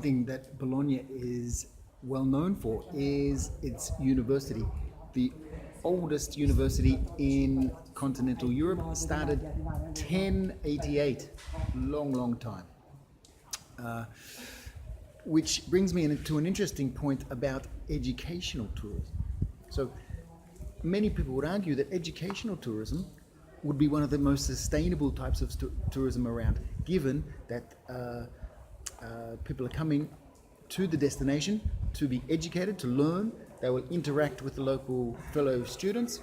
thing that Bologna is well known for is its university. The oldest university in continental Europe started 1088, long time. Which brings me to an interesting point about educational tourism. So many people would argue that educational tourism would be one of the most sustainable types of tourism around, given that people are coming to the destination to be educated, to learn. They will interact with the local fellow students.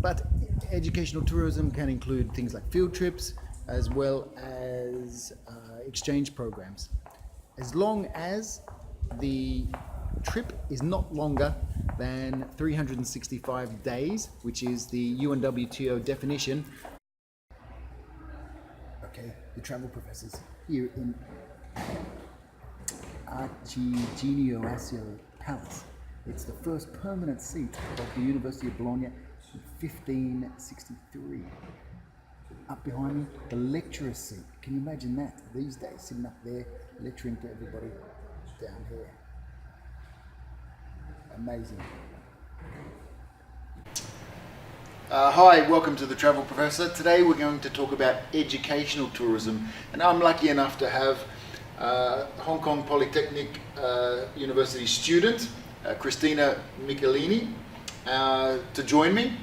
But educational tourism can include things like field trips as well as exchange programs. As long as the trip is not longer than 365 days, which is the UNWTO definition. Okay, the travel professors here in Arcigenio Palace. It's the first permanent seat of the University of Bologna in 1563. Up behind me, the lecturer's seat. Can you imagine that? These days, sitting up there, lecturing to everybody down here. Amazing. Hi, welcome to the Travel Professor. Today we're going to talk about educational tourism, and I'm lucky enough to have Hong Kong Polytechnic University student Cristina Michelini to join me.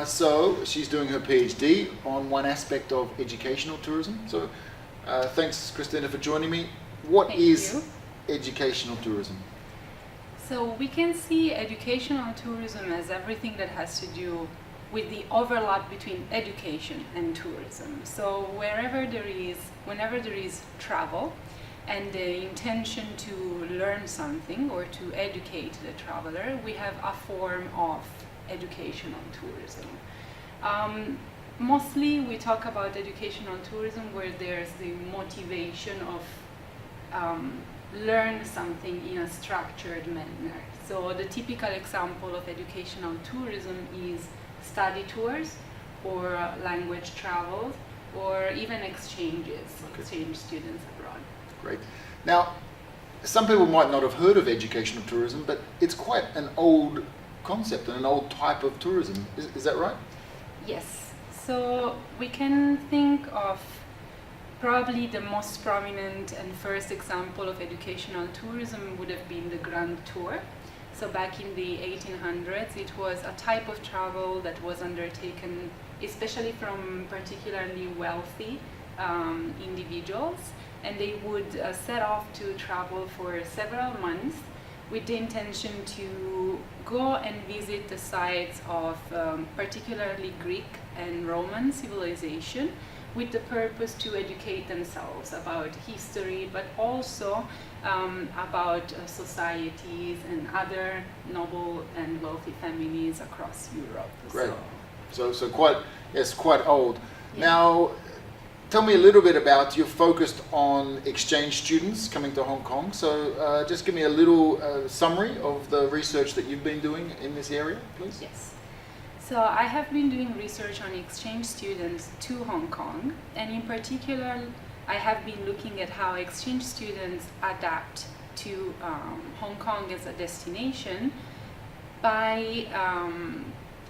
So she's doing her PhD on one aspect of educational tourism. So thanks, Cristina, for joining me. What is educational tourism? So we can see educational tourism as everything that has to do with the overlap between education and tourism. So whenever there is travel and the intention to learn something or to educate the traveler, we have a form of educational tourism. Mostly we talk about educational tourism where there's the motivation of learn something in a structured manner. So the typical example of educational tourism is study tours or language travel or even exchange students abroad. Great. Now, some people might not have heard of educational tourism, but it's quite an old concept and an old type of tourism. Is that right? Yes. So we can think of probably the most prominent and first example of educational tourism would have been the Grand Tour. So back in the 1800s, it was a type of travel that was undertaken especially from particularly wealthy individuals, and they would set off to travel for several months with the intention to go and visit the sites of particularly Greek and Roman civilization, with the purpose to educate themselves about history, but also about societies and other noble and wealthy families across Europe. Great. So quite old. Yeah. Now, tell me a little bit about, you're focused on exchange students coming to Hong Kong. So just give me a little summary of the research that you've been doing in this area, please. Yes. So I have been doing research on exchange students to Hong Kong, and in particular I have been looking at how exchange students adapt to Hong Kong as a destination by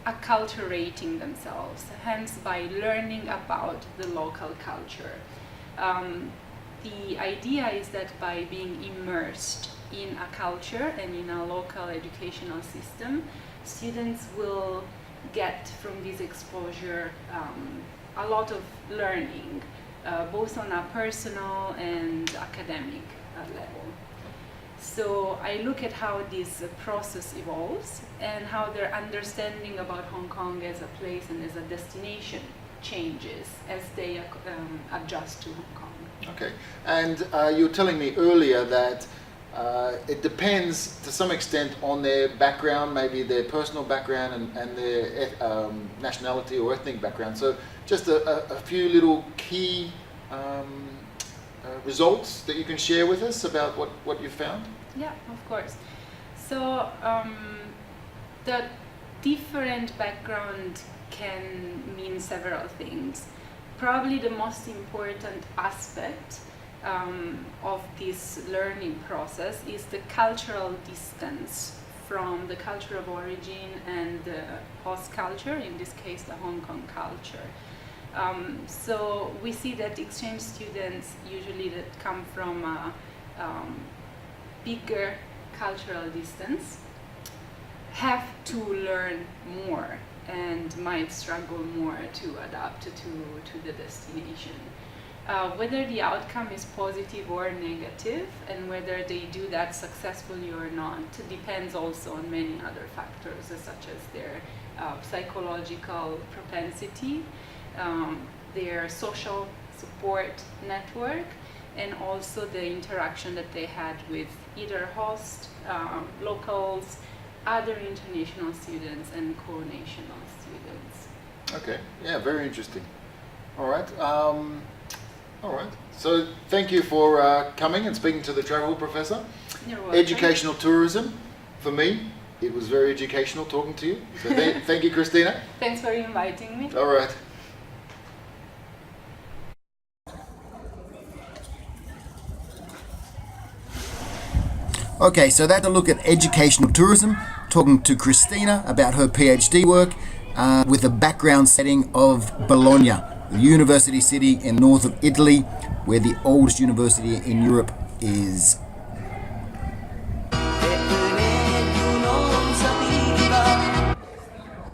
acculturating themselves, hence by learning about the local culture. The idea is that by being immersed in a culture and in a local educational system, students will get from this exposure a lot of learning, both on a personal and academic level. So I look at how this process evolves and how their understanding about Hong Kong as a place and as a destination changes as they adjust to Hong Kong. Okay, and you were telling me earlier that it depends to some extent on their background, maybe their personal background and their nationality or ethnic background. So just a few little key results that you can share with us about what you found? Yeah, of course. So the different background can mean several things. Probably the most important aspect of this learning process is the cultural distance from the culture of origin and the host culture, in this case the Hong Kong culture. So we see that exchange students usually that come from a bigger cultural distance have to learn more and might struggle more to adapt to the destination. Whether the outcome is positive or negative and whether they do that successfully or not depends also on many other factors, such as their psychological propensity, their social support network, and also the interaction that they had with either host, locals, other international students, and co-national students. Okay, yeah, very interesting. All right. All right. So thank you for coming and speaking to the travel professor. You're welcome. Educational tourism, for me, it was very educational talking to you. So thank you, Cristina. Thanks for inviting me. All right. Okay, so that's a look at educational tourism, talking to Cristina about her PhD work with the background setting of Bologna, the university city in north of Italy, where the oldest university in Europe is